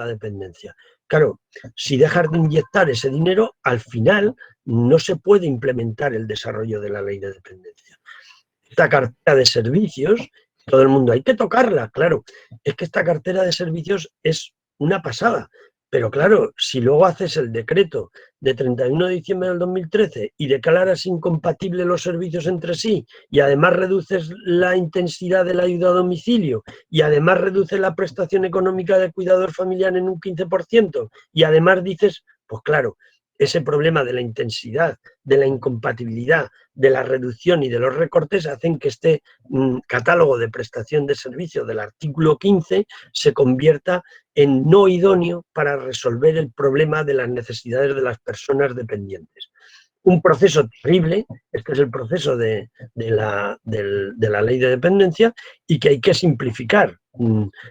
la dependencia. Claro, si dejas de inyectar ese dinero, al final no se puede implementar el desarrollo de la ley de dependencia. Esta cartera de servicios, todo el mundo, hay que tocarla, claro, es que esta cartera de servicios es una pasada, pero claro, si luego haces el decreto de 31 de diciembre del 2013 y declaras incompatibles los servicios entre sí y además reduces la intensidad de la ayuda a domicilio y además reduces la prestación económica de cuidador familiar en un 15% y además dices, pues claro, ese problema de la intensidad, de la incompatibilidad, de la reducción y de los recortes hacen que este catálogo de prestación de servicios del artículo 15 se convierta en no idóneo para resolver el problema de las necesidades de las personas dependientes. Un proceso terrible, este es el proceso de la ley de dependencia y que hay que simplificar.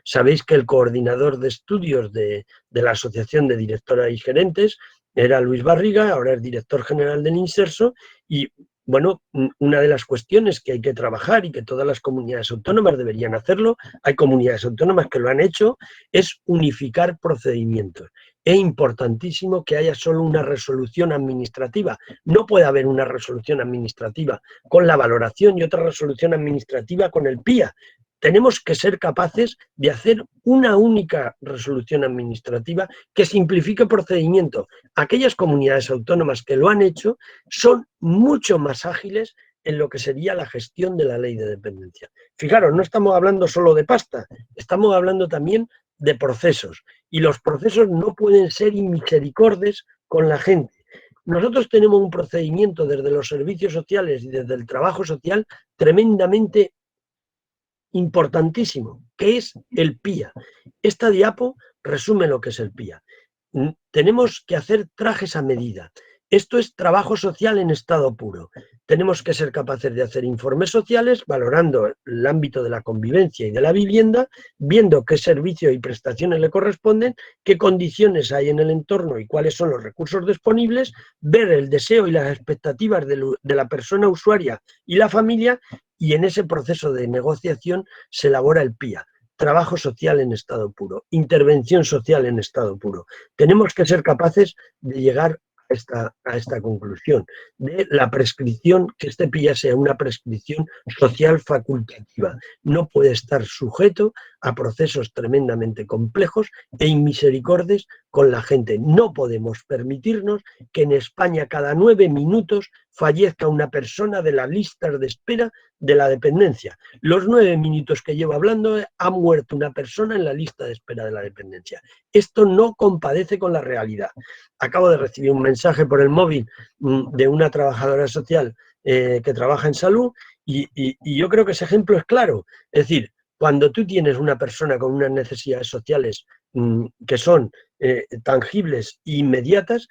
Sabéis que el coordinador de estudios de la Asociación de Directoras y Gerentes era Luis Barriga, ahora es director general del Inserso y bueno, una de las cuestiones que hay que trabajar y que todas las comunidades autónomas deberían hacerlo, hay comunidades autónomas que lo han hecho, es unificar procedimientos. Es importantísimo que haya solo una resolución administrativa. No puede haber una resolución administrativa con la valoración y otra resolución administrativa con el PIA. Tenemos que ser capaces de hacer una única resolución administrativa que simplifique procedimientos. Aquellas comunidades autónomas que lo han hecho son mucho más ágiles en lo que sería la gestión de la ley de dependencia. Fijaros, no estamos hablando solo de pasta, estamos hablando también de procesos. Y los procesos no pueden ser inmisericordes con la gente. Nosotros tenemos un procedimiento desde los servicios sociales y desde el trabajo social tremendamente importantísimo, que es el PIA. Esta diapo resume lo que es el PIA. Tenemos que hacer trajes a medida. Esto es trabajo social en estado puro. Tenemos que ser capaces de hacer informes sociales valorando el ámbito de la convivencia y de la vivienda, viendo qué servicios y prestaciones le corresponden, qué condiciones hay en el entorno y cuáles son los recursos disponibles, ver el deseo y las expectativas de la persona usuaria y la familia, y en ese proceso de negociación se elabora el PIA. Trabajo social en estado puro, intervención social en estado puro. Tenemos que ser capaces de llegar a esta conclusión de la prescripción, que este PIA sea una prescripción social facultativa. No puede estar sujeto a procesos tremendamente complejos e inmisericordes con la gente. No podemos permitirnos que en España cada 9 minutos fallezca una persona de las listas de espera de la dependencia. Los 9 minutos que llevo hablando, ha muerto una persona en la lista de espera de la dependencia. Esto no compadece con la realidad. Acabo de recibir un mensaje por el móvil de una trabajadora social que trabaja en salud y yo creo que ese ejemplo es claro. Es decir, cuando tú tienes una persona con unas necesidades sociales que son tangibles e inmediatas,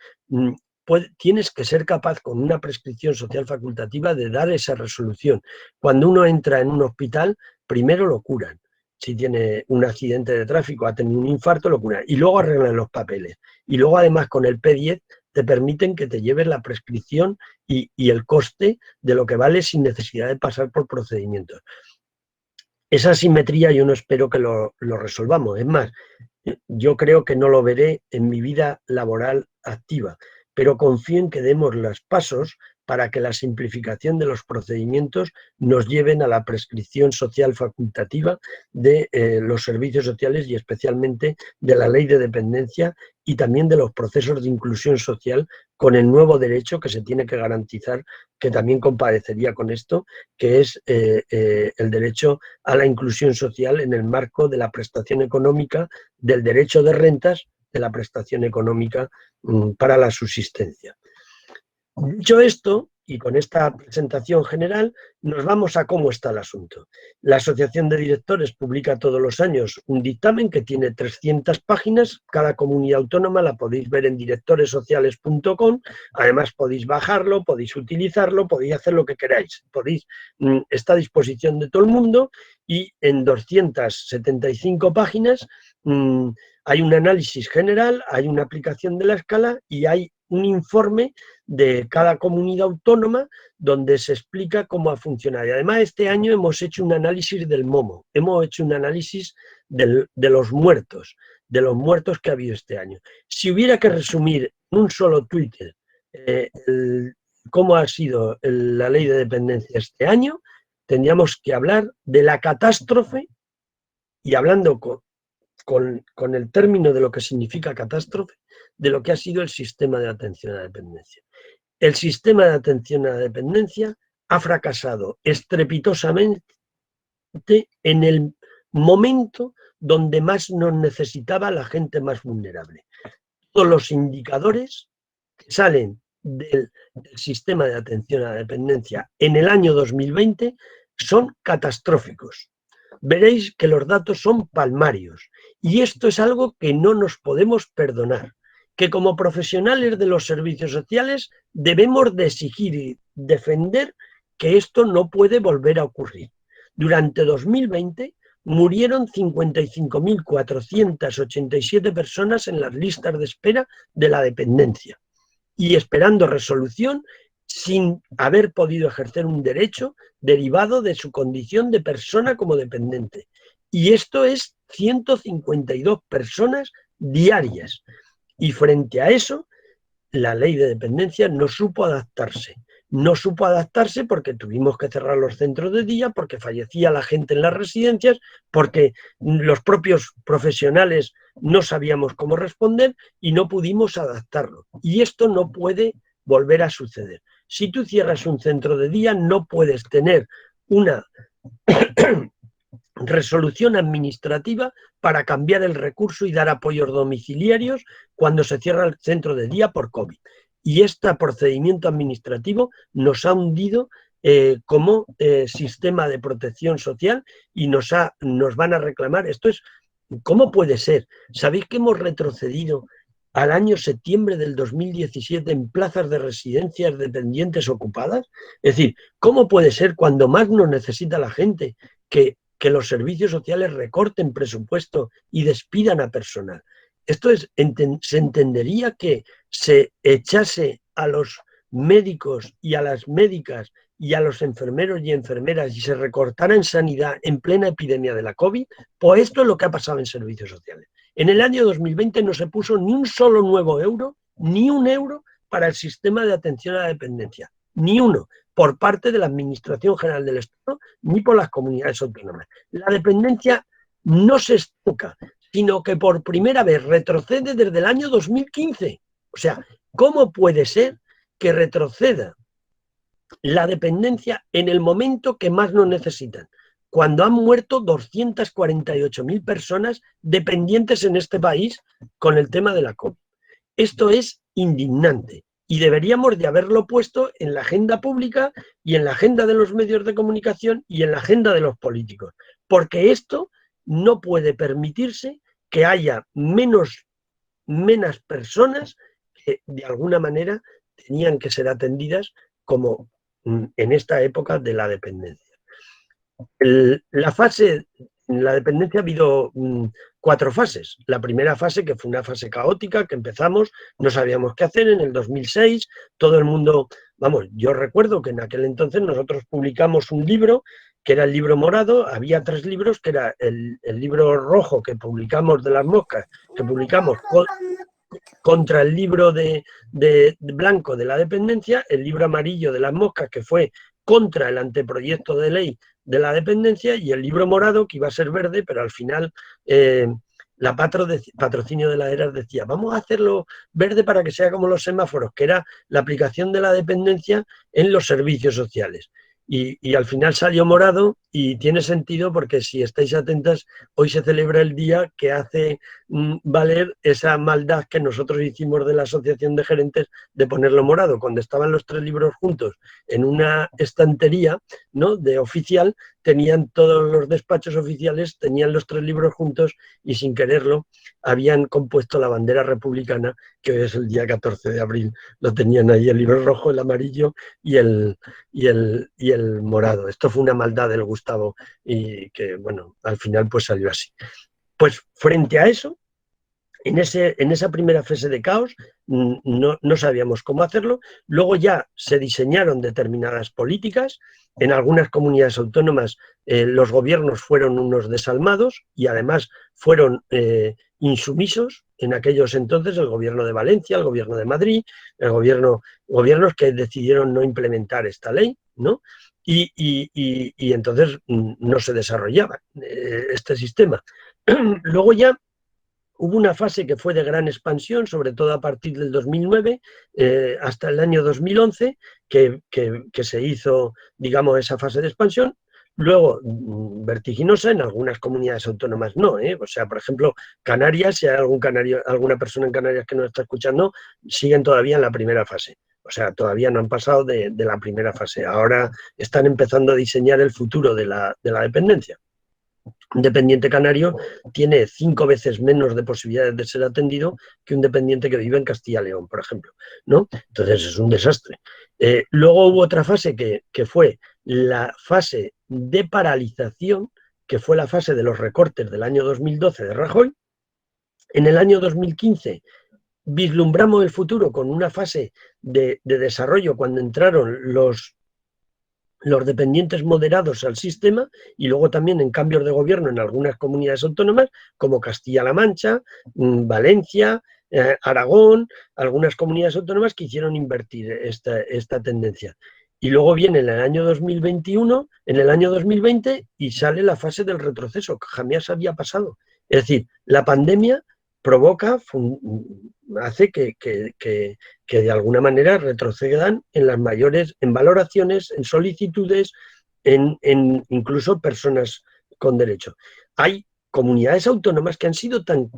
tienes que ser capaz con una prescripción social facultativa de dar esa resolución. Cuando uno entra en un hospital, primero lo curan. Si tiene un accidente de tráfico, ha tenido un infarto, lo curan. Y luego arreglan los papeles. Y luego además con el P10 te permiten que te lleves la prescripción y el coste de lo que vale sin necesidad de pasar por procedimientos. Esa asimetría yo no espero que lo resolvamos. Es más, yo creo que no lo veré en mi vida laboral activa, pero confío en que demos los pasos para que la simplificación de los procedimientos nos lleven a la prescripción social facultativa de los servicios sociales y especialmente de la ley de dependencia y también de los procesos de inclusión social con el nuevo derecho que se tiene que garantizar, que también compadecería con esto, que es el derecho a la inclusión social en el marco de la prestación económica, del derecho de rentas, de la prestación económica para la subsistencia. Dicho esto, y con esta presentación general, nos vamos a cómo está el asunto. La Asociación de Directores publica todos los años un dictamen que tiene 300 páginas, cada comunidad autónoma la podéis ver en directoressociales.com, además podéis bajarlo, podéis utilizarlo, podéis hacer lo que queráis, está a disposición de todo el mundo y en 275 páginas hay un análisis general, hay una aplicación de la escala y hay un informe de cada comunidad autónoma donde se explica cómo ha funcionado. Y además este año hemos hecho un análisis del MOMO, hemos hecho un análisis de los muertos, de los muertos que ha habido este año. Si hubiera que resumir en un solo Twitter cómo ha sido la ley de dependencia este año, tendríamos que hablar de la catástrofe, y hablando con el término de lo que significa catástrofe, de lo que ha sido el sistema de atención a la dependencia. El sistema de atención a la dependencia ha fracasado estrepitosamente en el momento donde más nos necesitaba la gente más vulnerable. Todos los indicadores que salen del sistema de atención a la dependencia en el año 2020 son catastróficos. Veréis que los datos son palmarios y esto es algo que no nos podemos perdonar, que como profesionales de los servicios sociales debemos de exigir y defender que esto no puede volver a ocurrir. Durante 2020 murieron 55.487 personas en las listas de espera de la dependencia y esperando resolución sin haber podido ejercer un derecho derivado de su condición de persona como dependiente. Y esto es 152 personas diarias. Y frente a eso, la ley de dependencia no supo adaptarse. No supo adaptarse porque tuvimos que cerrar los centros de día, porque fallecía la gente en las residencias, porque los propios profesionales no sabíamos cómo responder y no pudimos adaptarlo. Y esto no puede volver a suceder. Si tú cierras un centro de día, no puedes tener una resolución administrativa para cambiar el recurso y dar apoyos domiciliarios cuando se cierra el centro de día por COVID. Y este procedimiento administrativo nos ha hundido como sistema de protección social y nos van a reclamar. Esto es, ¿cómo puede ser? ¿Sabéis que hemos retrocedido al año septiembre del 2017 en plazas de residencias dependientes ocupadas? Es decir, ¿cómo puede ser cuando más nos necesita la gente que los servicios sociales recorten presupuesto y despidan a personal? Esto es, se entendería que se echase a los médicos y a las médicas y a los enfermeros y enfermeras y se recortara en sanidad en plena epidemia de la COVID. Pues esto es lo que ha pasado en servicios sociales. En el año 2020 no se puso ni un solo nuevo euro, ni un euro para el sistema de atención a la dependencia, ni uno, por parte de la Administración General del Estado, ni por las comunidades autónomas. La dependencia no se estanca, sino que por primera vez retrocede desde el año 2015. O sea, ¿cómo puede ser que retroceda la dependencia en el momento que más nos necesitan? Cuando han muerto 248.000 personas dependientes en este país con el tema de la COVID. Esto es indignante y deberíamos de haberlo puesto en la agenda pública y en la agenda de los medios de comunicación y en la agenda de los políticos, porque esto no puede permitirse que haya menos personas que de alguna manera tenían que ser atendidas como en esta época de la dependencia. En la dependencia ha habido 4 fases. La primera fase, que fue una fase caótica, que empezamos, no sabíamos qué hacer en el 2006, todo el mundo, vamos, yo recuerdo que en aquel entonces nosotros publicamos un libro, que era el libro morado, había 3 libros, que era el libro rojo que publicamos de las moscas, que publicamos contra el libro de blanco de la dependencia, el libro amarillo de las moscas, que fue contra el anteproyecto de ley de la dependencia, y el libro morado, que iba a ser verde, pero al final la Patrocinio de la ERAS decía, vamos a hacerlo verde para que sea como los semáforos, que era la aplicación de la dependencia en los servicios sociales. Y al final salió morado y tiene sentido porque si estáis atentas, hoy se celebra el día que hace valer esa maldad que nosotros hicimos de la Asociación de Gerentes de ponerlo morado. Cuando estaban los 3 libros juntos en una estantería, ¿no?, de oficial, tenían todos los despachos oficiales, tenían los 3 libros juntos y sin quererlo habían compuesto la bandera republicana, que hoy es el día 14 de abril. Lo tenían ahí el libro rojo, el amarillo y el morado. Esto fue una maldad del Gustavo y que, bueno, al final pues salió así. Pues frente a eso, en esa primera fase de caos no sabíamos cómo hacerlo. Luego ya se diseñaron determinadas políticas. En algunas comunidades autónomas los gobiernos fueron unos desalmados y además fueron insumisos en aquellos entonces el gobierno de Valencia, el gobierno de Madrid, gobiernos que decidieron no implementar esta ley, ¿no? Y entonces no se desarrollaba este sistema. Luego ya hubo una fase que fue de gran expansión, sobre todo a partir del 2009 hasta el año 2011, que se hizo, digamos, esa fase de expansión. Luego, vertiginosa, en algunas comunidades autónomas no, ¿eh? O sea, por ejemplo, Canarias, si hay alguna persona en Canarias que nos está escuchando, siguen todavía en la primera fase. O sea, todavía no han pasado de la primera fase. Ahora están empezando a diseñar el futuro de la dependencia. Un dependiente canario tiene 5 veces menos de posibilidades de ser atendido que un dependiente que vive en Castilla y León, por ejemplo, ¿no? Entonces es un desastre. Luego hubo otra fase que fue la fase de paralización, que fue la fase de los recortes del año 2012 de Rajoy. En el año 2015 vislumbramos el futuro con una fase de desarrollo cuando entraron los dependientes moderados al sistema, y luego también en cambios de gobierno en algunas comunidades autónomas como Castilla-La Mancha, Valencia, Aragón, algunas comunidades autónomas que hicieron invertir esta tendencia. Y luego viene en el año 2021, en el año 2020, y sale la fase del retroceso, que jamás había pasado. Es decir, la pandemia provoca, hace que de alguna manera retrocedan en las mayores, en valoraciones, en solicitudes, en incluso personas con derecho. Hay comunidades autónomas que han sido tan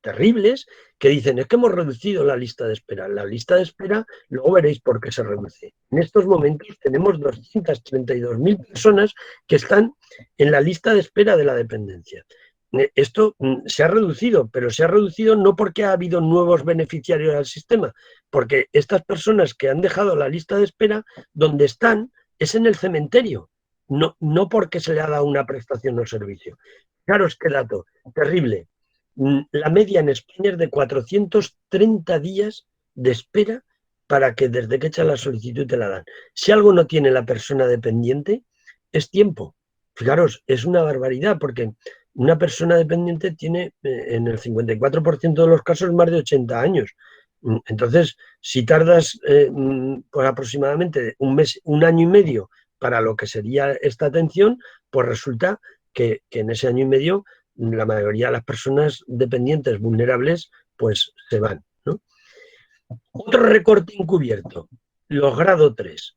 terribles que dicen, es que hemos reducido la lista de espera. La lista de espera, luego veréis por qué se reduce. En estos momentos tenemos 232.000 personas que están en la lista de espera de la dependencia. Esto se ha reducido, pero se ha reducido no porque ha habido nuevos beneficiarios al sistema, porque estas personas que han dejado la lista de espera, donde están, es en el cementerio, no porque se le ha dado una prestación o servicio. Fijaros qué dato terrible. La media en España es de 430 días de espera para que desde que echan la solicitud te la dan. Si algo no tiene la persona dependiente, es tiempo. Fijaros, es una barbaridad, porque una persona dependiente tiene en el 54% de los casos más de 80 años. Entonces, si tardas pues aproximadamente un año y medio para lo que sería esta atención, pues resulta que en ese año y medio la mayoría de las personas dependientes vulnerables pues se van, ¿no? Otro recorte encubierto, los grado 3.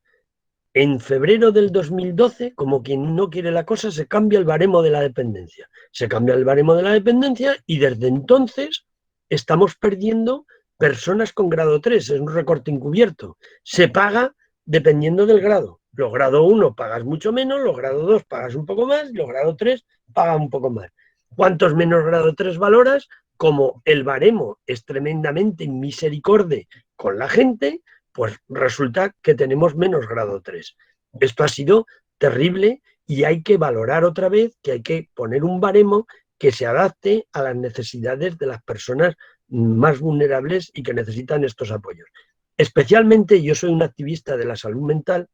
En febrero del 2012, como quien no quiere la cosa, se cambia el baremo de la dependencia. Se cambia el baremo de la dependencia y desde entonces estamos perdiendo personas con grado 3. Es un recorte encubierto. Se paga dependiendo del grado. Los grado 1 pagas mucho menos, los grado 2 pagas un poco más, los grado 3 pagan un poco más. ¿Cuántos menos grado 3 valoras? Como el baremo es tremendamente inmisericorde con la gente, pues resulta que tenemos menos grado 3. Esto ha sido terrible y hay que valorar otra vez que hay que poner un baremo que se adapte a las necesidades de las personas más vulnerables y que necesitan estos apoyos. Especialmente yo soy un activista de la salud mental,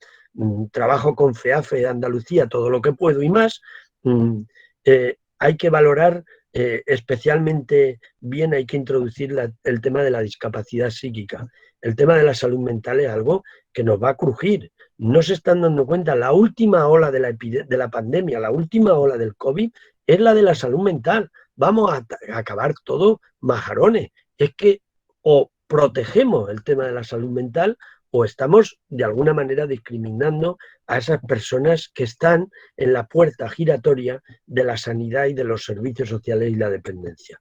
trabajo con FEAFE Andalucía todo lo que puedo y más. Hay que valorar especialmente bien, hay que introducir el tema de la discapacidad psíquica. El tema de la salud mental es algo que nos va a crujir. No se están dando cuenta, la última ola de la pandemia, la última ola del COVID, es la de la salud mental. Vamos a acabar todo majarones. Es que o protegemos el tema de la salud mental o estamos de alguna manera discriminando a esas personas que están en la puerta giratoria de la sanidad y de los servicios sociales y la dependencia.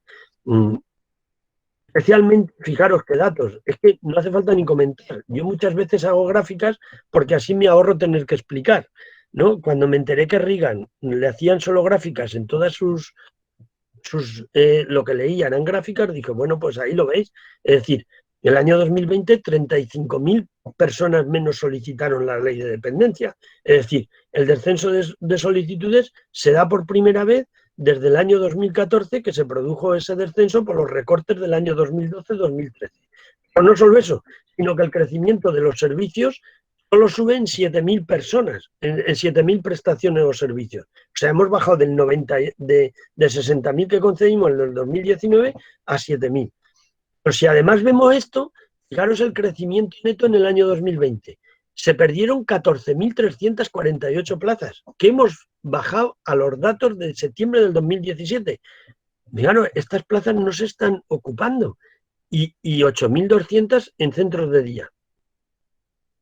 Especialmente, fijaros qué datos, es que no hace falta ni comentar. Yo muchas veces hago gráficas porque así me ahorro tener que explicar, ¿no? Cuando me enteré que Reagan le hacían solo gráficas en todas lo que leían eran gráficas, dije, bueno, pues ahí lo veis. Es decir, en el año 2020, 35.000 personas menos solicitaron la ley de dependencia. Es decir, el descenso de solicitudes se da por primera vez desde el año 2014, que se produjo ese descenso por los recortes del año 2012-2013. Pero no solo eso, sino que el crecimiento de los servicios solo suben 7.000 personas, en 7.000 prestaciones o servicios. O sea, hemos bajado de 60.000 que concedimos en el 2019 a 7.000. Pero si además vemos esto, fijaros el crecimiento neto en el año 2020. Se perdieron 14.348 plazas, que hemos bajado a los datos de septiembre del 2017. Fijaros, estas plazas no se están ocupando y 8.200 en centros de día.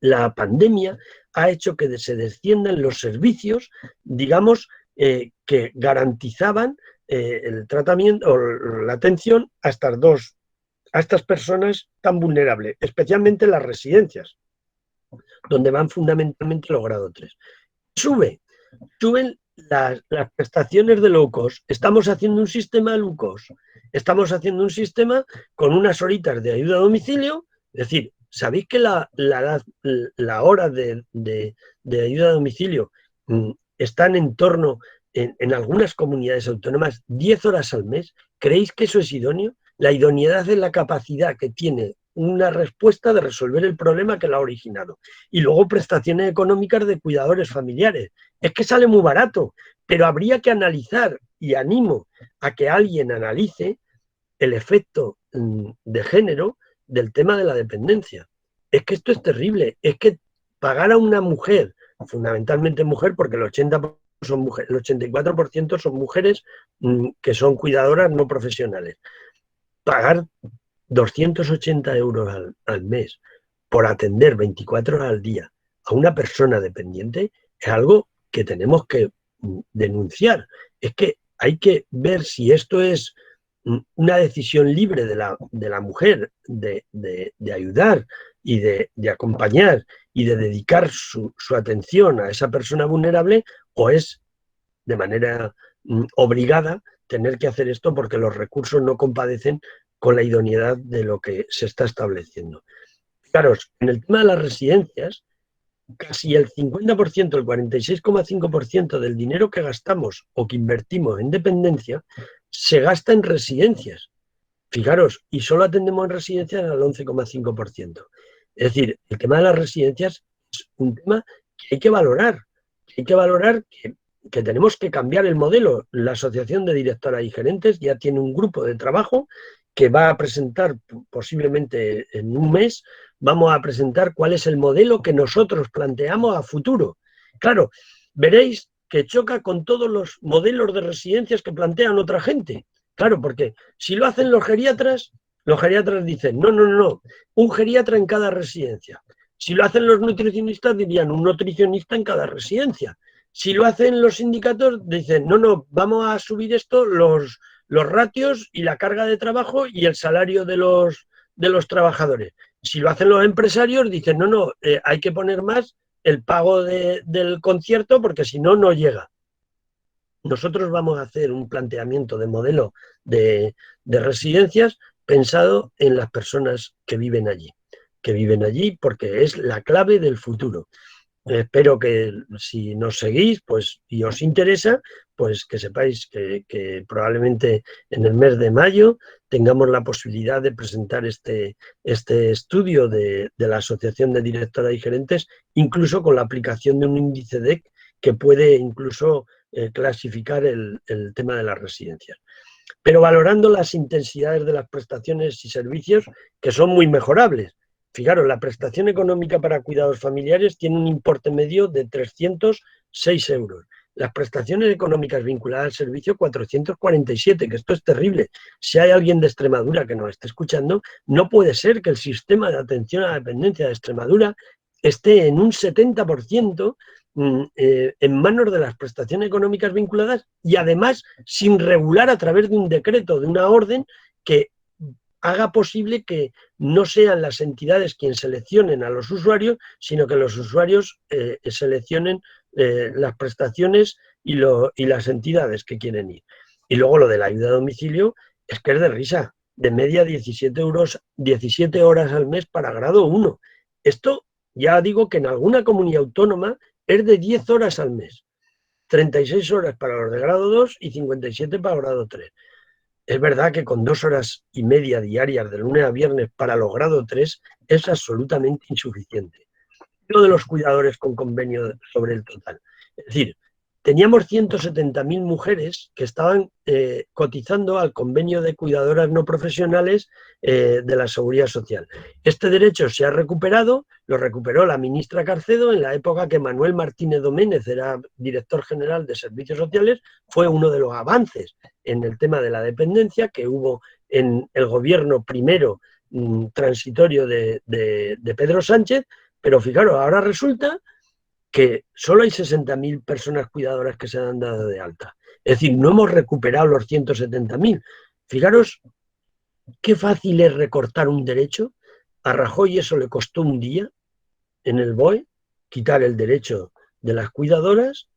La pandemia ha hecho que se desciendan los servicios, digamos, que garantizaban el tratamiento o la atención a estas personas tan vulnerables, especialmente las residencias, donde van fundamentalmente los grado 3. Suben las prestaciones de low cost. Estamos haciendo un sistema low cost. Estamos haciendo un sistema con unas horitas de ayuda a domicilio, es decir, ¿sabéis que la hora de ayuda a domicilio están en torno, en algunas comunidades autónomas, 10 horas al mes? ¿Creéis que eso es idóneo? La idoneidad es la capacidad que tiene una respuesta de resolver el problema que la ha originado. Y luego prestaciones económicas de cuidadores familiares. Es que sale muy barato, pero habría que analizar, y animo a que alguien analice el efecto de género del tema de la dependencia. Es que esto es terrible. Es que pagar a una mujer, fundamentalmente mujer, porque el 80% son mujeres, el 84% son mujeres que son cuidadoras no profesionales. Pagar 280 euros al mes por atender 24 horas al día a una persona dependiente es algo que tenemos que denunciar. Es que hay que ver si esto es una decisión libre de la mujer de ayudar y de acompañar y de dedicar su atención a esa persona vulnerable, o es de manera obligada tener que hacer esto porque los recursos no compadecen con la idoneidad de lo que se está estableciendo. Fijaros, en el tema de las residencias, casi el 50%, el 46,5% del dinero que gastamos o que invertimos en dependencia se gasta en residencias. Fijaros, y solo atendemos en residencias al 11,5%. Es decir, el tema de las residencias es un tema que hay que valorar. Que tenemos que cambiar el modelo. La Asociación de Directoras y Gerentes ya tiene un grupo de trabajo que va a presentar posiblemente en un mes. Vamos a presentar cuál es el modelo que nosotros planteamos a futuro. Claro, veréis que choca con todos los modelos de residencias que plantean otra gente. Claro, porque si lo hacen los geriatras dicen, no, un geriatra en cada residencia. Si lo hacen los nutricionistas, dirían un nutricionista en cada residencia. Si lo hacen los sindicatos, dicen, no, vamos a subir esto, los ratios y la carga de trabajo y el salario de los trabajadores. Si lo hacen los empresarios, dicen, no, hay que poner más el pago del concierto porque si no, no llega. Nosotros vamos a hacer un planteamiento de modelo de residencias pensado en las personas que viven allí porque es la clave del futuro. Espero que si nos seguís y os interesa, pues que sepáis que probablemente en el mes de mayo tengamos la posibilidad de presentar este estudio de la Asociación de Directoras y Gerentes, incluso con la aplicación de un índice DEC que puede incluso clasificar el tema de las residencias. Pero valorando las intensidades de las prestaciones y servicios, que son muy mejorables. Fijaros, la prestación económica para cuidados familiares tiene un importe medio de 306 euros. Las prestaciones económicas vinculadas al servicio, 447, que esto es terrible. Si hay alguien de Extremadura que nos esté escuchando, no puede ser que el sistema de atención a la dependencia de Extremadura esté en un 70% en manos de las prestaciones económicas vinculadas y además sin regular a través de un decreto, de una orden que haga posible que no sean las entidades quienes seleccionen a los usuarios, sino que los usuarios seleccionen las prestaciones y las entidades que quieren ir. Y luego lo de la ayuda a domicilio es que es de risa, de media 17 horas al mes para grado 1. Esto ya digo que en alguna comunidad autónoma es de 10 horas al mes, 36 horas para los de grado 2 y 57 para grado 3. Es verdad que con 2 horas y media diarias de lunes a viernes para los grado 3 es absolutamente insuficiente. no de los cuidadores con convenio sobre el total. Es decir, teníamos 170.000 mujeres que estaban cotizando al convenio de cuidadoras no profesionales de la Seguridad Social. Este derecho se ha recuperado, lo recuperó la ministra Carcedo en la época que Manuel Martínez Domínguez era director general de Servicios Sociales. Fue uno de los avances en el tema de la dependencia que hubo en el gobierno primero transitorio de Pedro Sánchez, pero fijaros, ahora resulta que solo hay 60.000 personas cuidadoras que se han dado de alta. Es decir, no hemos recuperado los 170.000. Fijaros qué fácil es recortar un derecho. A Rajoy eso le costó un día en el BOE, quitar el derecho de las cuidadoras,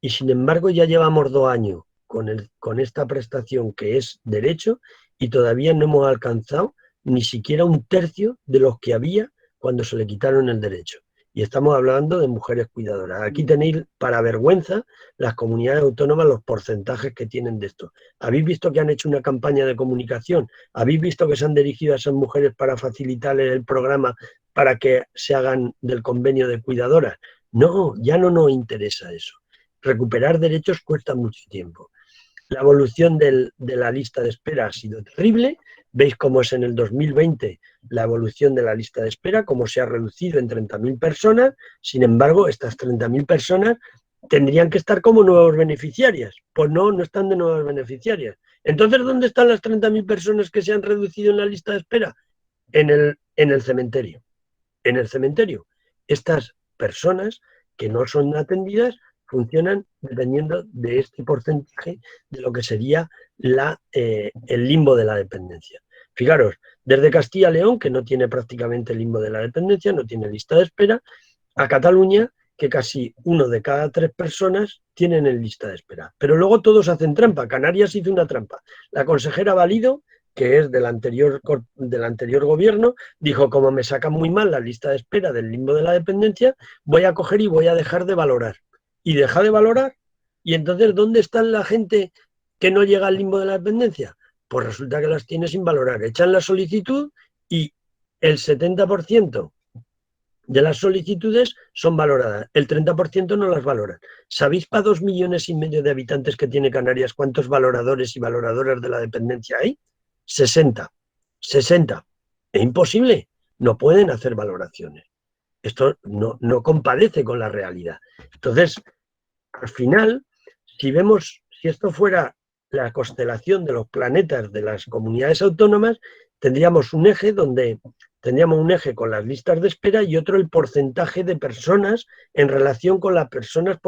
y sin embargo ya llevamos 2 años con esta prestación que es derecho y todavía no hemos alcanzado ni siquiera un tercio de los que había cuando se le quitaron el derecho. Y estamos hablando de mujeres cuidadoras. Aquí tenéis, para vergüenza, las comunidades autónomas, los porcentajes que tienen de esto. ¿Habéis visto que han hecho una campaña de comunicación? ¿Habéis visto que se han dirigido a esas mujeres para facilitarles el programa para que se hagan del convenio de cuidadoras? No, ya no nos interesa eso. Recuperar derechos cuesta mucho tiempo. La evolución de la lista de espera ha sido terrible. Veis cómo es en el 2020 la evolución de la lista de espera, cómo se ha reducido en 30.000 personas. Sin embargo, estas 30.000 personas tendrían que estar como nuevas beneficiarias. Pues no, no están de nuevas beneficiarias. Entonces, ¿dónde están las 30.000 personas que se han reducido en la lista de espera? En el cementerio. En el cementerio. Estas personas que no son atendidas funcionan dependiendo de este porcentaje de lo que sería el limbo de la dependencia. Fijaros, desde Castilla y León, que no tiene prácticamente el limbo de la dependencia, no tiene lista de espera, a Cataluña, que casi 1 de cada 3 personas tienen en lista de espera. Pero luego todos hacen trampa. Canarias hizo una trampa. La consejera Valido, que es del anterior gobierno, dijo, como me sacan muy mal la lista de espera del limbo de la dependencia, voy a coger y voy a dejar de valorar. Y deja de valorar. Y entonces, ¿dónde está la gente que no llega al limbo de la dependencia? Pues resulta que las tiene sin valorar. Echan la solicitud y el 70% de las solicitudes son valoradas, el 30% no las valoran. ¿Sabéis para 2,5 millones de habitantes que tiene Canarias cuántos valoradores y valoradoras de la dependencia hay? 60. 60. Es imposible. No pueden hacer valoraciones. Esto no compadece con la realidad. Entonces, al final, si esto fuera la constelación de los planetas de las comunidades autónomas, tendríamos un eje con las listas de espera y otro el porcentaje de personas en relación con las personas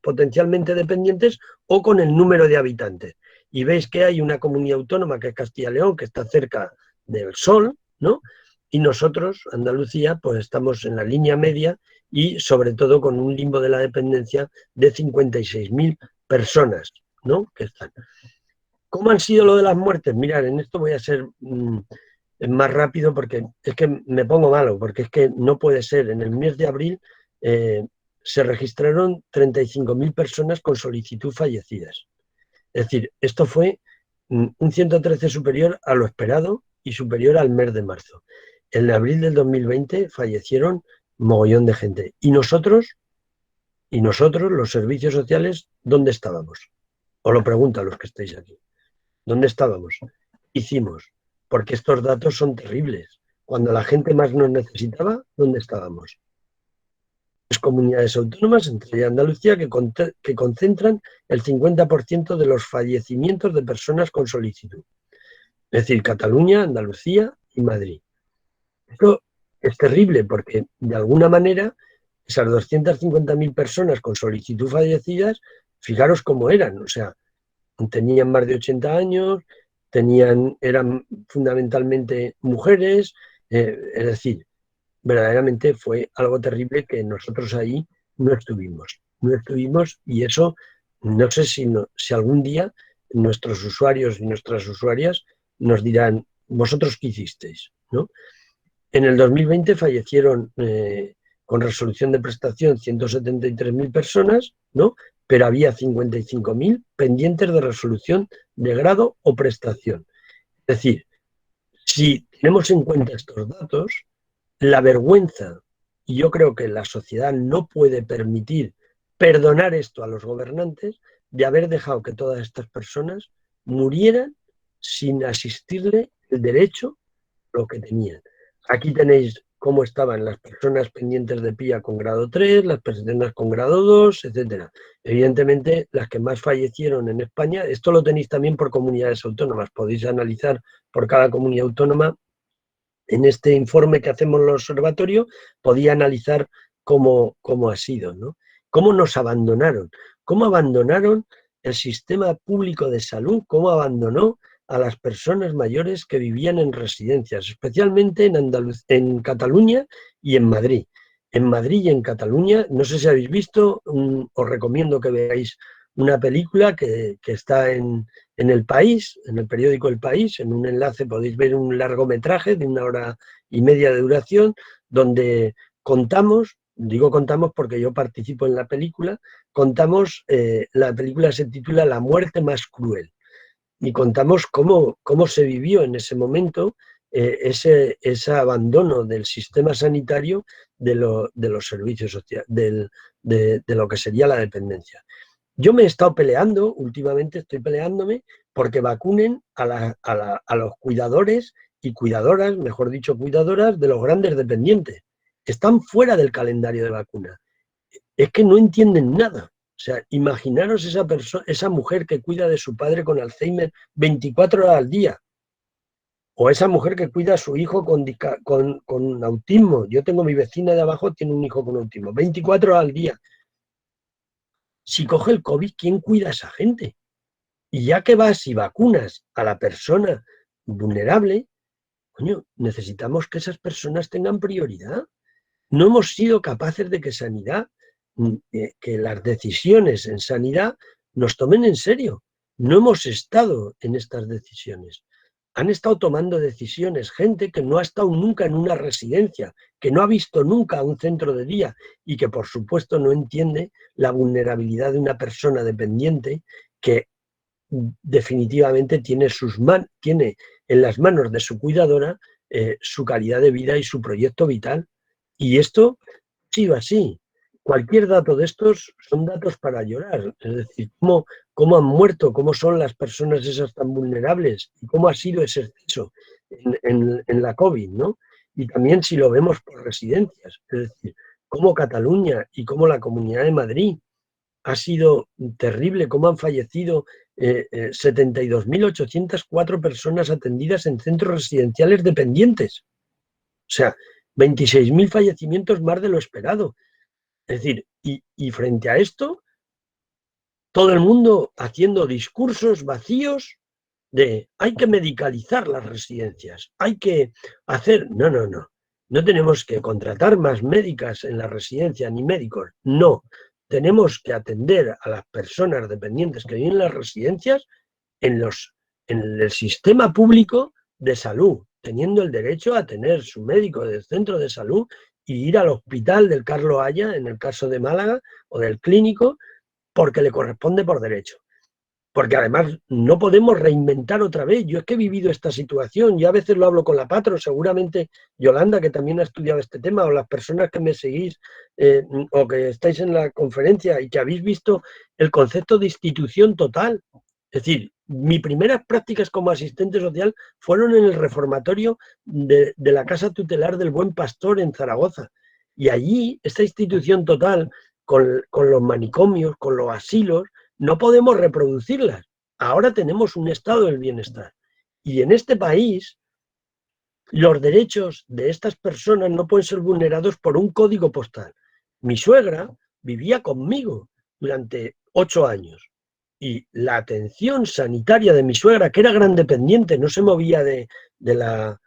potencialmente dependientes o con el número de habitantes. Y veis que hay una comunidad autónoma que es Castilla y León, que está cerca del sol, ¿no? Y nosotros, Andalucía, pues estamos en la línea media y sobre todo con un limbo de la dependencia de 56.000 personas, ¿no? Que están. ¿Cómo han sido lo de las muertes? Mirad, en esto voy a ser más rápido porque es que me pongo malo, porque es que no puede ser. En el mes de abril se registraron 35.000 personas con solicitud fallecidas. Es decir, esto fue un 113 superior a lo esperado y superior al mes de marzo. En abril del 2020 fallecieron mogollón de gente. Y nosotros, los servicios sociales, ¿dónde estábamos? Os lo pregunto a los que estáis aquí. ¿Dónde estábamos? Hicimos, porque estos datos son terribles. Cuando la gente más nos necesitaba, ¿dónde estábamos? Las comunidades autónomas, entre ellas Andalucía, que concentran el 50% de los fallecimientos de personas con solicitud. Es decir, Cataluña, Andalucía y Madrid. Esto es terrible porque, de alguna manera, esas 250.000 personas con solicitud fallecidas, fijaros cómo eran, o sea, tenían más de 80 años, eran fundamentalmente mujeres, es decir, verdaderamente fue algo terrible que nosotros ahí no estuvimos y eso no sé si algún día nuestros usuarios y nuestras usuarias nos dirán, ¿vosotros qué hicisteis? ¿No? En el 2020 fallecieron con resolución de prestación 173.000 personas, ¿no? Pero había 55.000 pendientes de resolución de grado o prestación. Es decir, si tenemos en cuenta estos datos, la vergüenza y yo creo que la sociedad no puede perdonar esto a los gobernantes de haber dejado que todas estas personas murieran sin asistirle el derecho a lo que tenían. Aquí tenéis cómo estaban las personas pendientes de PIA con grado 3, las personas con grado 2, etcétera. Evidentemente, las que más fallecieron en España, esto lo tenéis también por comunidades autónomas, podéis analizar por cada comunidad autónoma. En este informe que hacemos el observatorio, podía analizar cómo ha sido, ¿no? Cómo nos abandonaron, cómo abandonaron el sistema público de salud, cómo abandonó a las personas mayores que vivían en residencias, especialmente en Cataluña y en Madrid. En Madrid y en Cataluña, no sé si habéis visto, os recomiendo que veáis una película que está en El País, en el periódico El País, en un enlace podéis ver un largometraje de 1 hora y media de duración, donde contamos, digo contamos porque yo participo en la película, la película se titula La muerte más cruel, y contamos cómo se vivió en ese momento ese abandono del sistema sanitario de los servicios sociales, de lo que sería la dependencia. Yo me he estado peleando, últimamente estoy peleándome, porque vacunen a los cuidadores y cuidadoras, mejor dicho, cuidadoras de los grandes dependientes. Están fuera del calendario de vacuna. Es que no entienden nada. O sea, imaginaros esa mujer que cuida de su padre con Alzheimer 24 horas al día, o esa mujer que cuida a su hijo con autismo. Yo tengo mi vecina de abajo, tiene un hijo con autismo, 24 horas al día. Si coge el COVID, ¿quién cuida a esa gente? Y ya que vas y vacunas a la persona vulnerable, coño, necesitamos que esas personas tengan prioridad. No hemos sido capaces de que sanidad, que las decisiones en sanidad nos tomen en serio. No hemos estado en estas decisiones. Han estado tomando decisiones gente que no ha estado nunca en una residencia, que no ha visto nunca un centro de día y que por supuesto no entiende la vulnerabilidad de una persona dependiente que definitivamente tiene en las manos de su cuidadora su calidad de vida y su proyecto vital. Y esto ha sido así. Cualquier dato de estos son datos para llorar. Es decir, cómo han muerto, cómo son las personas esas tan vulnerables y cómo ha sido ese exceso en la COVID, ¿no? Y también si lo vemos por residencias, es decir, cómo Cataluña y cómo la Comunidad de Madrid ha sido terrible, cómo han fallecido 72.804 personas atendidas en centros residenciales dependientes. O sea, 26.000 fallecimientos más de lo esperado. Es decir, y frente a esto, todo el mundo haciendo discursos vacíos de hay que medicalizar las residencias, hay que hacer... No, no, no. No tenemos que contratar más médicas en las residencias ni médicos. No. Tenemos que atender a las personas dependientes que viven en las residencias en el sistema público de salud, teniendo el derecho a tener su médico del centro de salud y ir al hospital del Carlos Haya, en el caso de Málaga, o del clínico, porque le corresponde por derecho. Porque además no podemos reinventar otra vez. Yo es que he vivido esta situación, yo a veces lo hablo con la Patro, seguramente Yolanda, que también ha estudiado este tema, o las personas que me seguís o que estáis en la conferencia y que habéis visto el concepto de institución total. Es decir, mis primeras prácticas como asistente social fueron en el reformatorio de la Casa Tutelar del Buen Pastor en Zaragoza. Y allí, esta institución total, con los manicomios, con los asilos, no podemos reproducirlas. Ahora tenemos un estado del bienestar. Y en este país, los derechos de estas personas no pueden ser vulnerados por un código postal. Mi suegra vivía conmigo durante 8 años. Y la atención sanitaria de mi suegra, que era gran dependiente, no se movía de la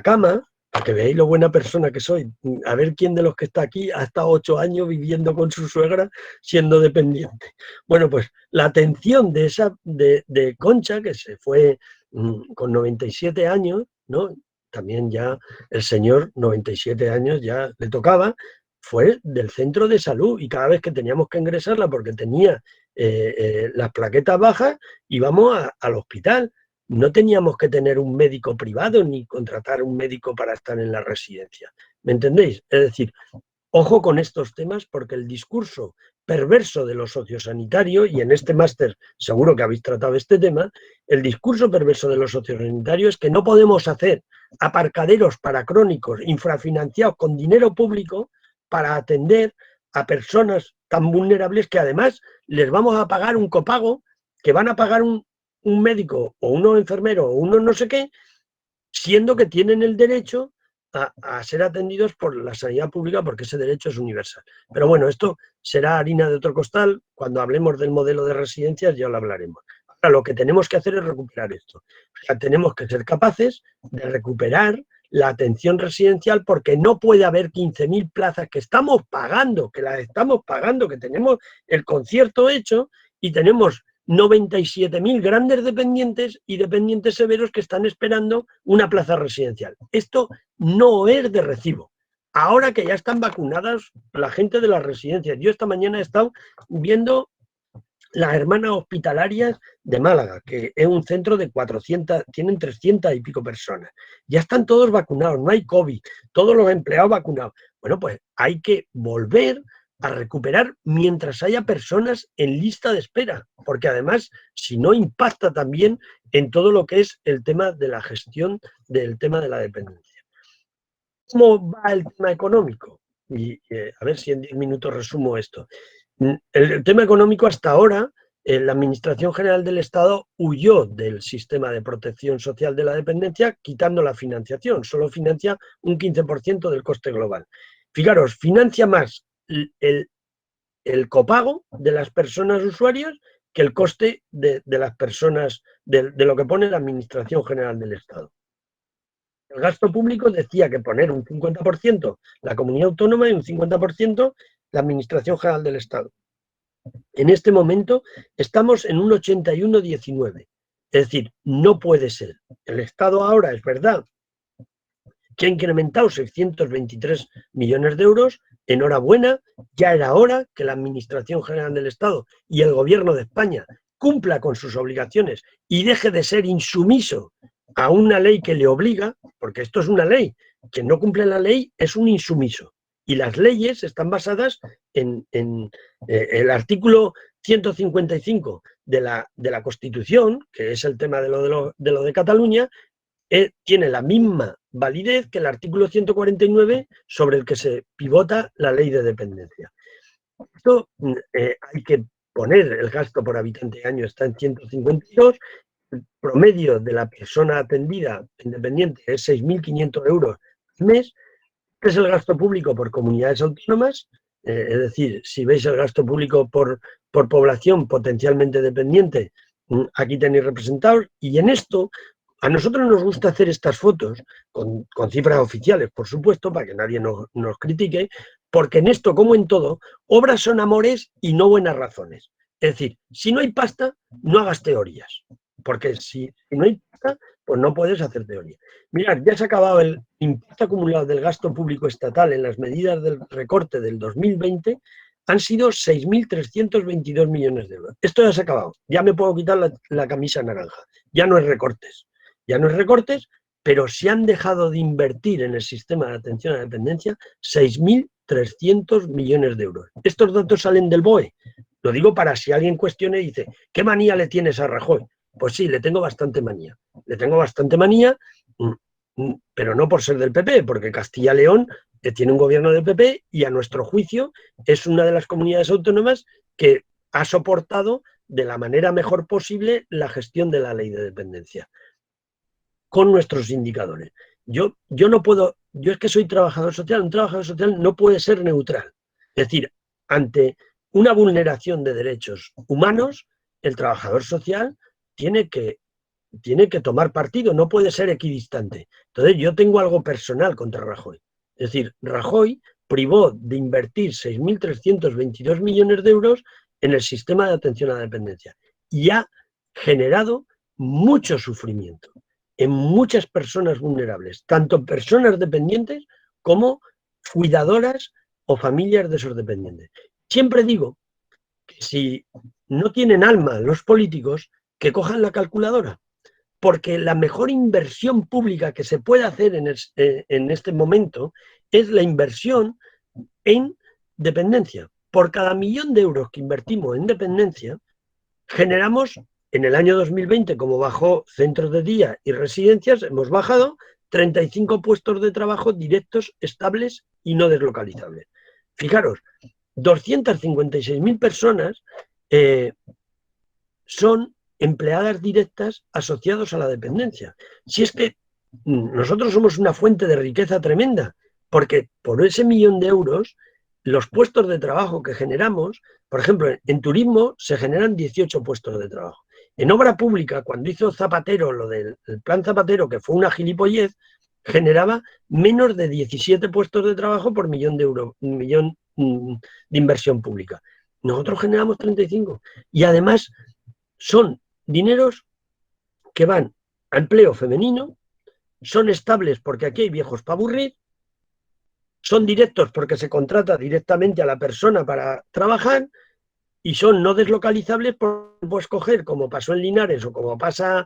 cama, para que veáis lo buena persona que soy. A ver quién de los que está aquí ha estado 8 años viviendo con su suegra siendo dependiente. Bueno, pues la atención de Concha, que se fue con 97 años, ¿no? También ya el señor, 97 años, ya le tocaba, fue del centro de salud y cada vez que teníamos que ingresarla porque tenía las plaquetas bajas, íbamos al hospital. No teníamos que tener un médico privado ni contratar un médico para estar en la residencia. ¿Me entendéis? Es decir, ojo con estos temas porque el discurso perverso de lo sociosanitario, y en este máster seguro que habéis tratado este tema, el discurso perverso de lo sociosanitario es que no podemos hacer aparcaderos para crónicos infrafinanciados con dinero público para atender a personas tan vulnerables que además les vamos a pagar un copago, que van a pagar un médico o unos enfermeros o uno no sé qué, siendo que tienen el derecho a ser atendidos por la sanidad pública porque ese derecho es universal. Pero bueno, esto será harina de otro costal. Cuando hablemos del modelo de residencias ya lo hablaremos. Ahora, lo que tenemos que hacer es recuperar esto. O sea, tenemos que ser capaces de recuperar la atención residencial porque no puede haber 15.000 plazas que estamos pagando, que las estamos pagando, que tenemos el concierto hecho y tenemos 97.000 grandes dependientes y dependientes severos que están esperando una plaza residencial. Esto no es de recibo. Ahora que ya están vacunadas la gente de las residencias. Yo esta mañana he estado viendo las hermanas hospitalarias de Málaga, que es un centro de 400, tienen 300 y pico personas. Ya están todos vacunados, no hay COVID, todos los empleados vacunados. Bueno, pues hay que volver a recuperar mientras haya personas en lista de espera, porque además, si no, impacta también en todo lo que es el tema de la gestión del tema de la dependencia. ¿Cómo va el tema económico? Y a ver si en 10 minutos resumo esto. El tema económico hasta ahora, la Administración General del Estado huyó del sistema de protección social de la dependencia, quitando la financiación. Solo financia un 15% del coste global. Fijaros, financia más el copago de las personas usuarias que el coste de las personas, de lo que pone la Administración General del Estado. El gasto público decía que poner un 50% la comunidad autónoma y un 50% la Administración General del Estado. En este momento estamos en un 81-19. Es decir, no puede ser. El Estado ahora, es verdad, que ha incrementado 623 millones de euros. Enhorabuena, ya era hora que la Administración General del Estado y el Gobierno de España cumpla con sus obligaciones y deje de ser insumiso a una ley que le obliga, porque esto es una ley. Quien no cumple la ley es un insumiso. Y las leyes están basadas en el artículo 155 de la Constitución, que es el tema de lo de Cataluña, tiene la misma validez que el artículo 149 sobre el que se pivota la ley de dependencia. Esto hay que poner el gasto por habitante de año, está en 152, el promedio de la persona atendida independiente es 6.500 euros al mes. Este es el gasto público por comunidades autónomas, es decir, si veis el gasto público por población potencialmente dependiente, aquí tenéis representados, y en esto a nosotros nos gusta hacer estas fotos con cifras oficiales, por supuesto, para que nadie nos critique, porque en esto, como en todo, obras son amores y no buenas razones. Es decir, si no hay pasta, no hagas teorías, porque si no hay pasta, pues no puedes hacer teoría. Mirad, ya se ha acabado el impacto acumulado del gasto público estatal en las medidas del recorte del 2020, han sido 6.322 millones de euros. Esto ya se ha acabado, ya me puedo quitar la camisa naranja, ya no es recortes. Ya no es recortes, pero se han dejado de invertir en el sistema de atención a la dependencia 6.300 millones de euros. Estos datos salen del BOE. Lo digo para si alguien cuestione y dice, ¿qué manía le tienes a Rajoy? Pues sí, le tengo bastante manía. Le tengo bastante manía, pero no por ser del PP, porque Castilla y León tiene un gobierno del PP y a nuestro juicio es una de las comunidades autónomas que ha soportado de la manera mejor posible la gestión de la ley de dependencia, con nuestros indicadores. Yo no puedo, yo es que soy trabajador social, un trabajador social no puede ser neutral. Es decir, ante una vulneración de derechos humanos, el trabajador social tiene que tomar partido, no puede ser equidistante. Entonces yo tengo algo personal contra Rajoy. Es decir, Rajoy privó de invertir 6.322 millones de euros en el sistema de atención a la dependencia y ha generado mucho sufrimiento en muchas personas vulnerables, tanto personas dependientes como cuidadoras o familias de esos dependientes. Siempre digo que si no tienen alma los políticos, que cojan la calculadora, porque la mejor inversión pública que se puede hacer en este momento es la inversión en dependencia. Por cada 1.000.000 de euros que invertimos en dependencia, generamos, en el año 2020, como bajó centros de día y residencias, hemos bajado 35 puestos de trabajo directos, estables y no deslocalizables. Fijaros, 256.000 personas son empleadas directas asociadas a la dependencia. Si es que nosotros somos una fuente de riqueza tremenda, porque por ese 1.000.000 de euros, los puestos de trabajo que generamos, por ejemplo, en turismo se generan 18 puestos de trabajo. En obra pública, cuando hizo Zapatero lo del plan Zapatero, que fue una gilipollez, generaba menos de 17 puestos de trabajo por 1.000.000 de euros, 1.000.000 de inversión pública. Nosotros generamos 35. Y además son dineros que van a empleo femenino, son estables porque aquí hay viejos para aburrir, son directos porque se contrata directamente a la persona para trabajar y son no deslocalizables por escoger, como pasó en Linares o como pasa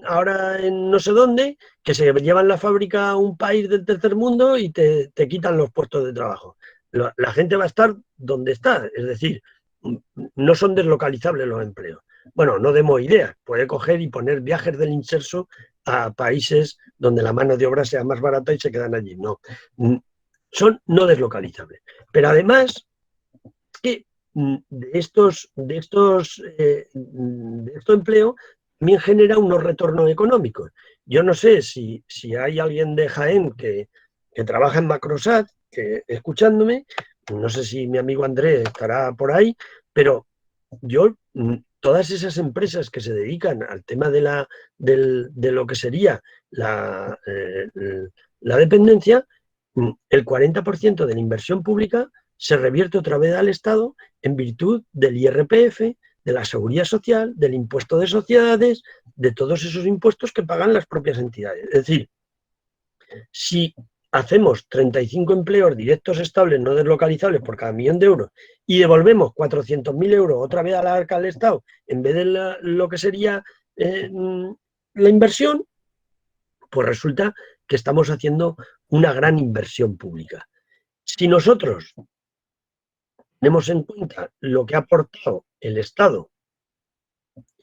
ahora en no sé dónde, que se llevan la fábrica a un país del tercer mundo y te quitan los puestos de trabajo. La gente va a estar donde está, es decir, no son deslocalizables los empleos. Bueno, no demos ideas, puede coger y poner viajes del inserso a países donde la mano de obra sea más barata y se quedan allí. No, son no deslocalizables. Pero además, que de estos empleos también genera unos retornos económicos. Yo no sé si hay alguien de Jaén que trabaja en Macrosat, que escuchándome, no sé si mi amigo Andrés estará por ahí, pero yo, todas esas empresas que se dedican al tema de lo que sería la dependencia, el 40% de la inversión pública se revierte otra vez al Estado en virtud del IRPF, de la Seguridad Social, del impuesto de sociedades, de todos esos impuestos que pagan las propias entidades. Es decir, si hacemos 35 empleos directos estables no deslocalizables por cada 1.000.000 de euros y devolvemos 400.000 euros otra vez a la arca del Estado en vez de lo que sería la inversión, pues resulta que estamos haciendo una gran inversión pública. Si nosotros tenemos en cuenta lo que ha aportado el Estado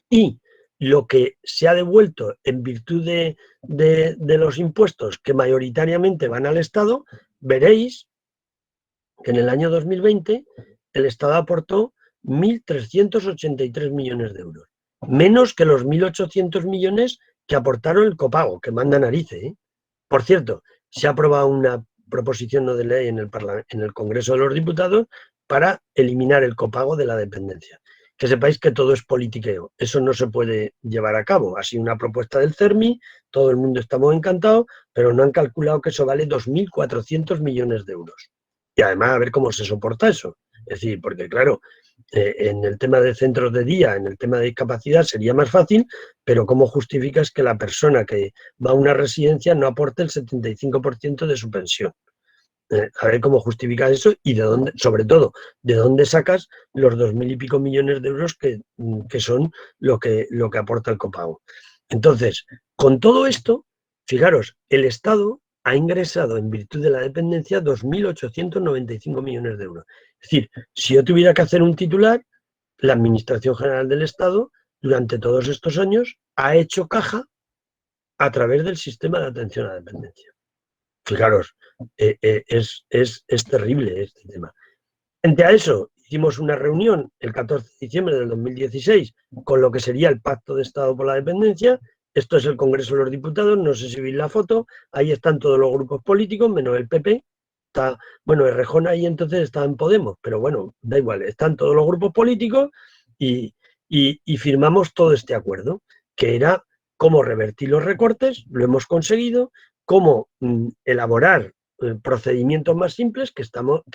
y lo que se ha devuelto en virtud de los impuestos que mayoritariamente van al Estado, veréis que en el año 2020 el Estado aportó 1.383 millones de euros, menos que los 1.800 millones que aportaron el copago, que manda narices, ¿eh? Por cierto, se ha aprobado una proposición no de ley en el Congreso de los Diputados para eliminar el copago de la dependencia. Que sepáis que todo es politiqueo, eso no se puede llevar a cabo. Ha sido una propuesta del CERMI, todo el mundo estamos encantados, pero no han calculado que eso vale 2.400 millones de euros. Y además a ver cómo se soporta eso. Es decir, porque claro, en el tema de centros de día, en el tema de discapacidad sería más fácil, pero ¿cómo justificas que la persona que va a una residencia no aporte el 75% de su pensión? A ver cómo justificas eso y de dónde, sobre todo, de dónde sacas los 2.000 y pico millones de euros que son lo que aporta el copago. Entonces, con todo esto, fijaros, el Estado ha ingresado en virtud de la dependencia 2.895 millones de euros. Es decir, si yo tuviera que hacer un titular, la Administración General del Estado, durante todos estos años, ha hecho caja a través del sistema de atención a la dependencia. Fijaros, es terrible este tema. Frente a eso, hicimos una reunión el 14 de diciembre del 2016 con lo que sería el Pacto de Estado por la Dependencia. Esto es el Congreso de los Diputados, no sé si veis la foto, ahí están todos los grupos políticos, menos el PP. Está, bueno, Errejón ahí entonces estaba en Podemos, pero bueno, da igual, están todos los grupos políticos y firmamos todo este acuerdo, que era cómo revertir los recortes, lo hemos conseguido, cómo elaborar procedimientos más simples, que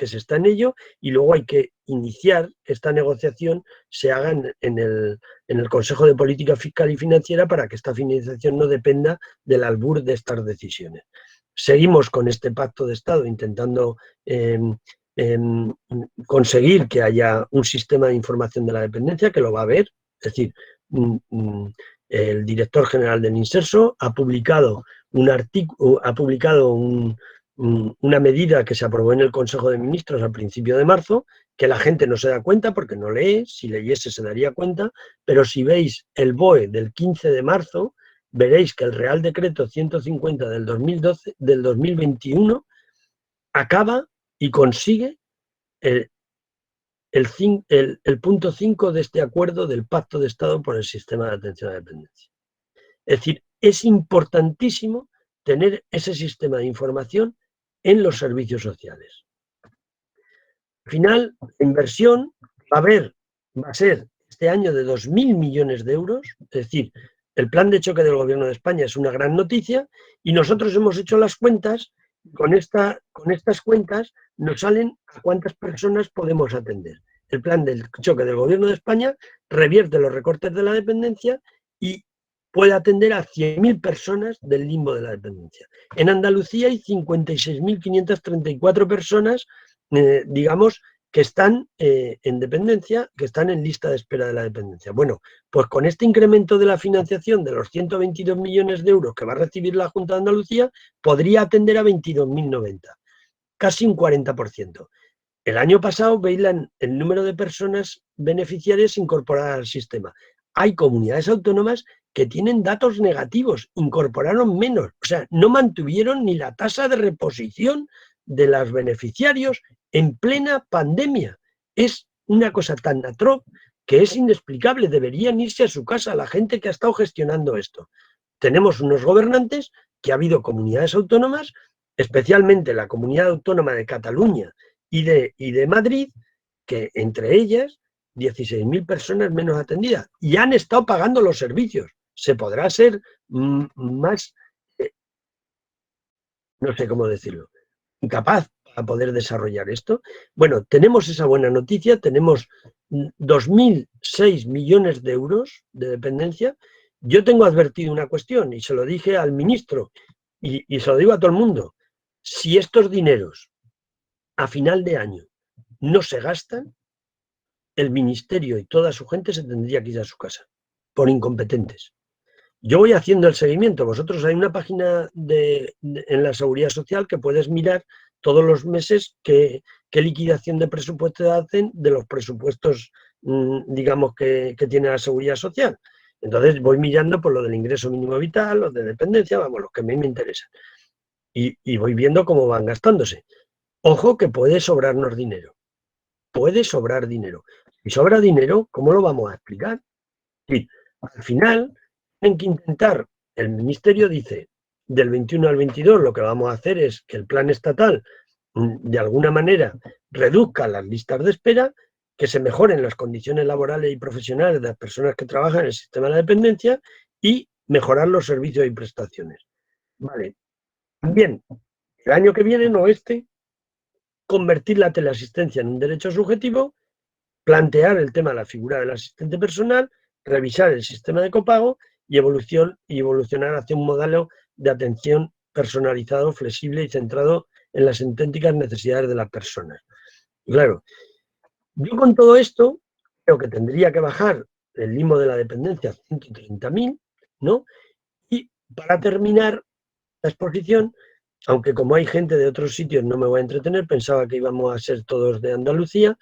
se está en ello, y luego hay que iniciar que esta negociación se haga en el Consejo de Política Fiscal y Financiera para que esta financiación no dependa del albur de estas decisiones. Seguimos con este pacto de Estado intentando conseguir que haya un sistema de información de la dependencia, que lo va a haber, es decir, el director general del Inserso ha publicado un artículo, una medida que se aprobó en el Consejo de Ministros al principio de marzo, que la gente no se da cuenta porque no lee, si leyese se daría cuenta, pero si veis el BOE del 15 de marzo, veréis que el Real Decreto 150 del 2021 acaba y consigue el punto 5 de este acuerdo del Pacto de Estado por el Sistema de Atención a la Dependencia. Es decir, es importantísimo tener ese sistema de información en los servicios sociales. Al final, la inversión va a ser este año de 2.000 millones de euros, es decir, el plan de choque del Gobierno de España es una gran noticia y nosotros hemos hecho las cuentas, con estas cuentas nos salen a cuántas personas podemos atender. El plan de choque del Gobierno de España revierte los recortes de la dependencia y puede atender a 100.000 personas del limbo de la dependencia. En Andalucía hay 56.534 personas, digamos, que están en dependencia, que están en lista de espera de la dependencia. Bueno, pues con este incremento de la financiación de los 122 millones de euros que va a recibir la Junta de Andalucía, podría atender a 22.090, casi un 40%. El año pasado veis el número de personas beneficiarias incorporadas al sistema. Hay comunidades autónomas que tienen datos negativos, incorporaron menos, o sea, no mantuvieron ni la tasa de reposición de los beneficiarios en plena pandemia. Es una cosa tan atroz que es inexplicable, deberían irse a su casa la gente que ha estado gestionando esto. Tenemos unos gobernantes que ha habido comunidades autónomas, especialmente la comunidad autónoma de Cataluña y de Madrid, que entre ellas 16.000 personas menos atendidas y han estado pagando los servicios. Se podrá ser más, no sé cómo decirlo, incapaz para poder desarrollar esto. Bueno, tenemos esa buena noticia, tenemos 2.006 millones de euros de dependencia. Yo tengo advertido una cuestión y se lo dije al ministro y se lo digo a todo el mundo. Si estos dineros a final de año no se gastan, el ministerio y toda su gente se tendría que ir a su casa por incompetentes. Yo voy haciendo el seguimiento. Vosotros hay una página en la Seguridad Social que puedes mirar todos los meses qué liquidación de presupuesto hacen de los presupuestos, digamos, que tiene la Seguridad Social. Entonces voy mirando por lo del ingreso mínimo vital, los de dependencia, vamos, los que a mí me interesan. Y voy viendo cómo van gastándose. Ojo que puede sobrarnos dinero. Puede sobrar dinero. Si sobra dinero, ¿cómo lo vamos a explicar? Sí, al final, tienen que intentar, el ministerio dice, del 21 al 22 lo que vamos a hacer es que el plan estatal, de alguna manera, reduzca las listas de espera, que se mejoren las condiciones laborales y profesionales de las personas que trabajan en el sistema de la dependencia y mejorar los servicios y prestaciones. Vale. También, el año que viene, no este, convertir la teleasistencia en un derecho subjetivo, plantear el tema de la figura del asistente personal, revisar el sistema de copago y evolucionar hacia un modelo de atención personalizado, flexible y centrado en las auténticas necesidades de las personas. Y claro, yo con todo esto creo que tendría que bajar el limbo de la dependencia a 130.000, ¿no? Y para terminar la exposición, aunque como hay gente de otros sitios no me voy a entretener, pensaba que íbamos a ser todos de Andalucía,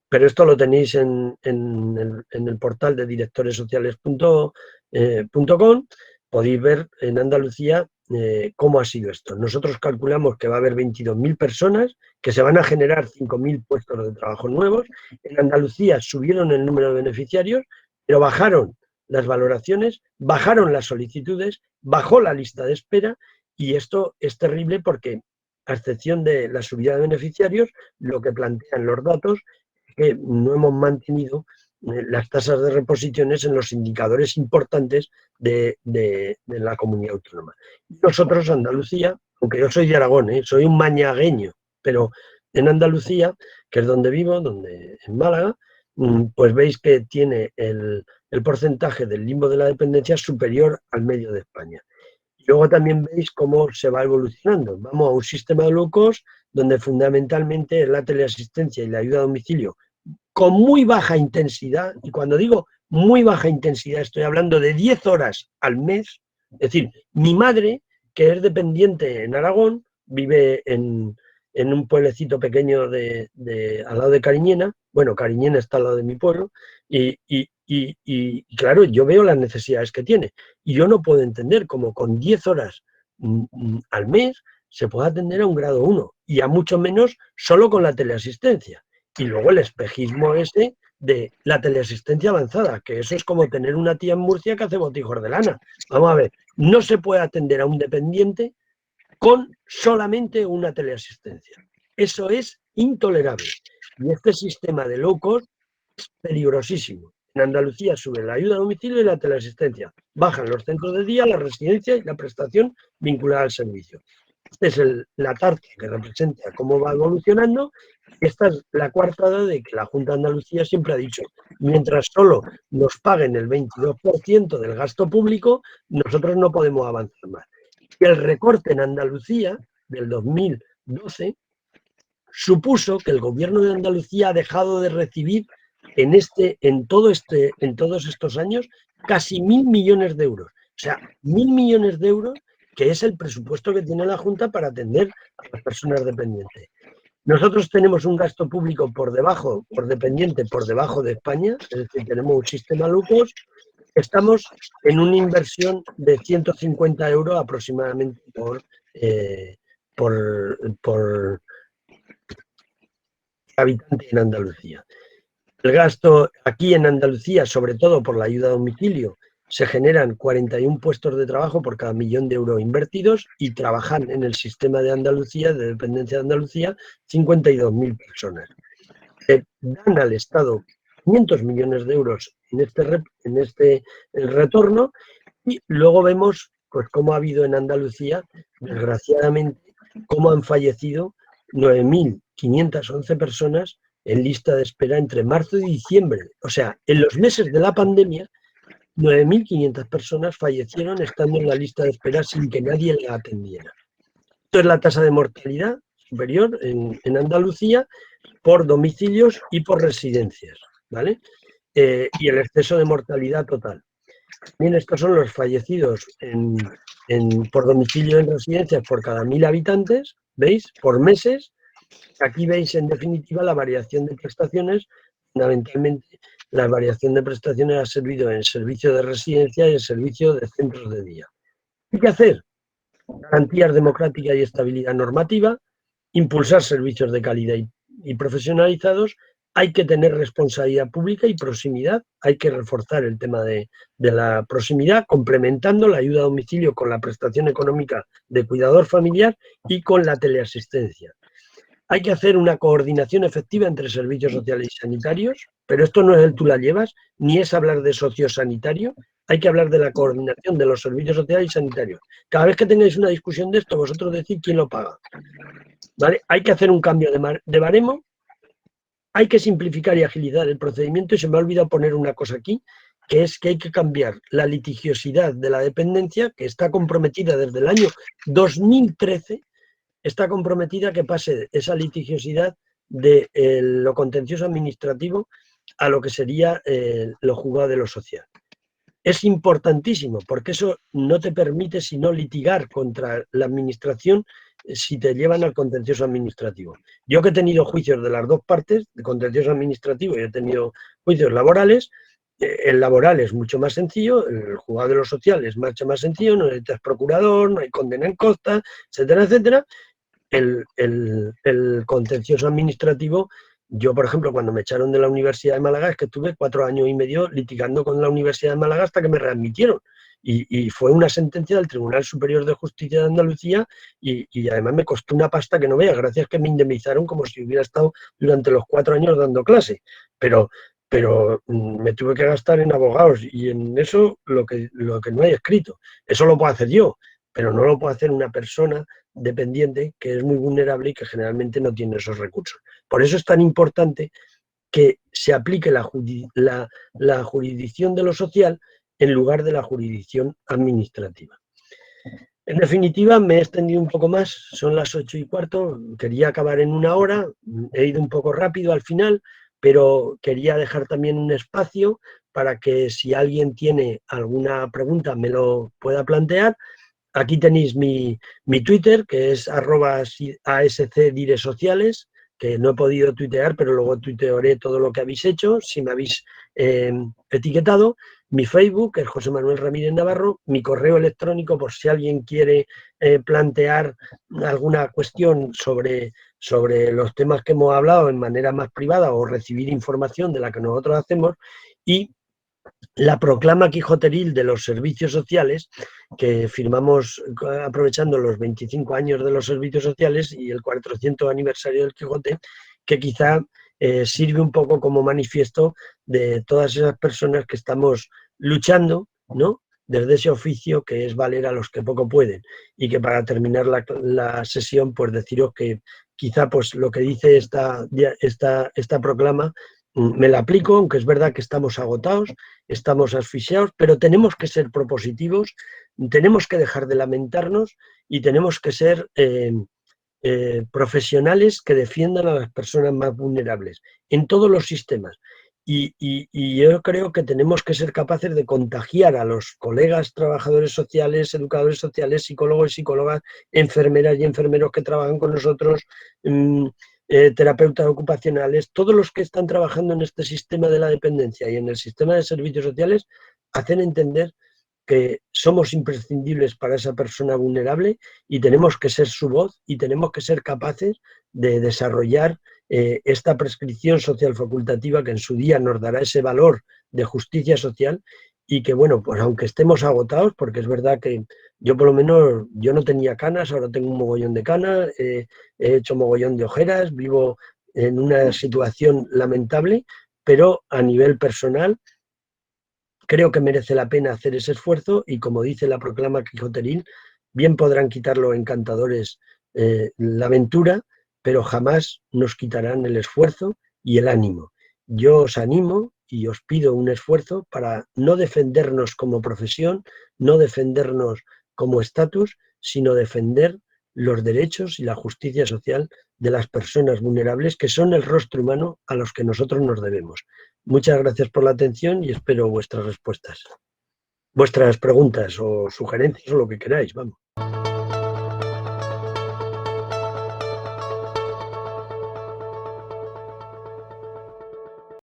pero esto lo tenéis en el portal de directoresociales.com. Podéis ver en Andalucía cómo ha sido esto. Nosotros calculamos que va a haber 22.000 personas, que se van a generar 5.000 puestos de trabajo nuevos. En Andalucía subieron el número de beneficiarios, pero bajaron las valoraciones, bajaron las solicitudes, bajó la lista de espera y esto es terrible porque, a excepción de la subida de beneficiarios, lo que plantean los datos que no hemos mantenido las tasas de reposiciones en los indicadores importantes de la comunidad autónoma. Nosotros, Andalucía, aunque yo soy de Aragón, soy un mañagueño, pero en Andalucía, que es donde vivo, en Málaga, pues veis que tiene el porcentaje del limbo de la dependencia superior al medio de España. Y luego también veis cómo se va evolucionando. Vamos a un sistema de low cost donde fundamentalmente es la teleasistencia y la ayuda a domicilio con muy baja intensidad, y cuando digo muy baja intensidad estoy hablando de 10 horas al mes, es decir, mi madre, que es dependiente en Aragón, vive en un pueblecito pequeño al lado de Cariñena. Bueno, Cariñena está al lado de mi pueblo, y claro, yo veo las necesidades que tiene. Y yo no puedo entender cómo con 10 horas al mes se puede atender a un grado 1, y a mucho menos solo con la teleasistencia. Y luego el espejismo ese de la teleasistencia avanzada, que eso es como tener una tía en Murcia que hace botijos de lana. Vamos a ver, no se puede atender a un dependiente con solamente una teleasistencia. Eso es intolerable. Y este sistema de low cost es peligrosísimo. En Andalucía sube la ayuda a domicilio y la teleasistencia. Bajan los centros de día, la residencia y la prestación vinculada al servicio. Esta es la tarta que representa cómo va evolucionando. Esta es la coartada de que la Junta de Andalucía siempre ha dicho: mientras solo nos paguen el 22% del gasto público, nosotros no podemos avanzar más. Y el recorte en Andalucía del 2012 supuso que el gobierno de Andalucía ha dejado de recibir en todos estos años casi 1.000 millones de euros. O sea, 1.000 millones de euros, que es el presupuesto que tiene la Junta para atender a las personas dependientes. Nosotros tenemos un gasto público por dependiente por debajo de España, es decir, tenemos un sistema low cost. Estamos en una inversión de 150 euros aproximadamente por habitante en Andalucía. El gasto aquí en Andalucía, sobre todo por la ayuda a domicilio, se generan 41 puestos de trabajo por cada 1.000.000 de euros invertidos, y trabajan en el sistema de Andalucía, de dependencia de Andalucía, 52.000 personas. Se dan al Estado 500 millones de euros en este retorno, y luego vemos pues cómo ha habido en Andalucía, desgraciadamente, cómo han fallecido 9.511 personas en lista de espera entre marzo y diciembre. O sea, en los meses de la pandemia, 9.500 personas fallecieron estando en la lista de espera sin que nadie la atendiera. Esto es la tasa de mortalidad superior en Andalucía por domicilios y por residencias, ¿vale? Y el exceso de mortalidad total. Bien, estos son los fallecidos por domicilio en residencias por cada 1.000 habitantes, ¿veis? Por meses. Aquí veis en definitiva la variación de prestaciones. Fundamentalmente, la variación de prestaciones ha servido en el servicio de residencia y en el servicio de centros de día. ¿Qué hay que hacer? Garantías democráticas y estabilidad normativa, impulsar servicios de calidad y profesionalizados. Hay que tener responsabilidad pública y proximidad. Hay que reforzar el tema de la proximidad, complementando la ayuda a domicilio con la prestación económica de cuidador familiar y con la teleasistencia. Hay que hacer una coordinación efectiva entre servicios sociales y sanitarios, pero esto no es el tú la llevas, ni es hablar de sociosanitario. Hay que hablar de la coordinación de los servicios sociales y sanitarios. Cada vez que tengáis una discusión de esto, vosotros decid quién lo paga. ¿Vale? Hay que hacer un cambio de baremo, hay que simplificar y agilizar el procedimiento, y se me ha olvidado poner una cosa aquí, que es que hay que cambiar la litigiosidad de la dependencia, que está comprometida desde el año 2013, está comprometida a que pase esa litigiosidad de lo contencioso administrativo a lo que sería lo juzgado de lo social. Es importantísimo, porque eso no te permite sino litigar contra la administración si te llevan al contencioso administrativo. Yo que he tenido juicios de las dos partes, de contencioso administrativo, y he tenido juicios laborales. El laboral es mucho más sencillo, el juzgado de lo social es mucho más sencillo, no necesitas procurador, no hay condena en costa, etcétera, etcétera. El contencioso administrativo, yo, por ejemplo, cuando me echaron de la Universidad de Málaga, es que estuve 4 años y medio litigando con la Universidad de Málaga hasta que me readmitieron. Y fue una sentencia del Tribunal Superior de Justicia de Andalucía, y además me costó una pasta que no veas, gracias que me indemnizaron como si hubiera estado durante los 4 años dando clase. Pero me tuve que gastar en abogados y en eso lo que no hay escrito. Eso lo puedo hacer yo, pero no lo puede hacer una persona dependiente que es muy vulnerable y que generalmente no tiene esos recursos. Por eso es tan importante que se aplique la jurisdicción de lo social en lugar de la jurisdicción administrativa. En definitiva, me he extendido un poco más, son las 8:15, quería acabar en 1 hora, he ido un poco rápido al final, pero quería dejar también un espacio para que si alguien tiene alguna pregunta me lo pueda plantear. aquí tenéis mi Twitter, que es @ascdiresociales, que no he podido tuitear, pero luego tuitearé todo lo que habéis hecho, si me habéis etiquetado. Mi Facebook, que es José Manuel Ramírez Navarro, mi correo electrónico, por si alguien quiere plantear alguna cuestión sobre los temas que hemos hablado en manera más privada o recibir información de la que nosotros hacemos, y la proclama quijoteril de los servicios sociales, que firmamos aprovechando los 25 años de los servicios sociales y el 400 aniversario del Quijote, que quizá sirve un poco como manifiesto de todas esas personas que estamos luchando, ¿no?, desde ese oficio que es valer a los que poco pueden. Y que para terminar la sesión, pues deciros que quizá pues lo que dice esta proclama me la aplico, aunque es verdad que estamos agotados, estamos asfixiados, pero tenemos que ser propositivos, tenemos que dejar de lamentarnos y tenemos que ser profesionales que defiendan a las personas más vulnerables en todos los sistemas. Y yo creo que tenemos que ser capaces de contagiar a los colegas trabajadores sociales, educadores sociales, psicólogos y psicólogas, enfermeras y enfermeros que trabajan con nosotros, terapeutas ocupacionales, todos los que están trabajando en este sistema de la dependencia y en el sistema de servicios sociales, hacen entender que somos imprescindibles para esa persona vulnerable y tenemos que ser su voz y tenemos que ser capaces de desarrollar esta prescripción social facultativa que en su día nos dará ese valor de justicia social y que, bueno, pues aunque estemos agotados, porque es verdad que yo por lo menos, yo no tenía canas, ahora tengo un mogollón de canas, he hecho mogollón de ojeras, vivo en una situación lamentable, pero a nivel personal creo que merece la pena hacer ese esfuerzo y, como dice la proclama quijoteril, bien podrán quitar los encantadores la aventura, pero jamás nos quitarán el esfuerzo y el ánimo. Yo os animo y os pido un esfuerzo para no defendernos como profesión, no defendernos como estatus, sino defender los derechos y la justicia social de las personas vulnerables, que son el rostro humano a los que nosotros nos debemos. Muchas gracias por la atención y espero vuestras respuestas, vuestras preguntas o sugerencias o lo que queráis, vamos.